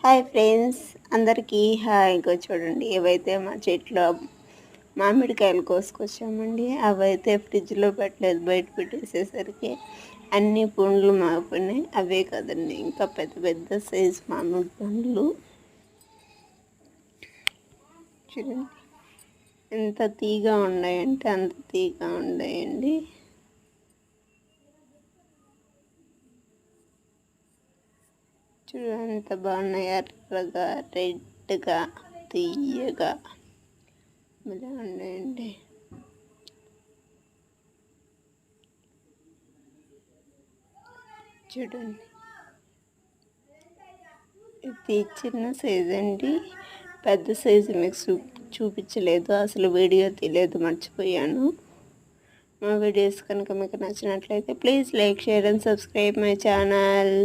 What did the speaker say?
Hi friends, అందరికీ hi. ఇగో చూడండి, ఏవైతే మా చెట్లో మామిడికాయలు కోసుకొచ్చామండి. అవైతే ఫ్రిడ్జ్లో పెట్టలేదు, బయట పెట్టేసేసరికి అన్ని పండ్లు మాగిపోయినాయి. అవే కదండి, ఇంకా పెద్ద పెద్ద సైజు మామిడి పండ్లు చూడండి ఎంత తీగా ఉన్నాయంటే అంత తీగా ఉన్నాయండి. చూడండి ఎంత బాగున్నాయి, ఎర్రగా రెడ్గా తీయగా ఇలా ఉన్నాయండి. చూడండి, ఇది చిన్న సైజు అండి, పెద్ద సైజు మీకు చూపించలేదు, అసలు వీడియో తీయలేదు, మర్చిపోయాను. మా వీడియోస్ కనుక మీకు నచ్చినట్లయితే please like, share and subscribe my channel.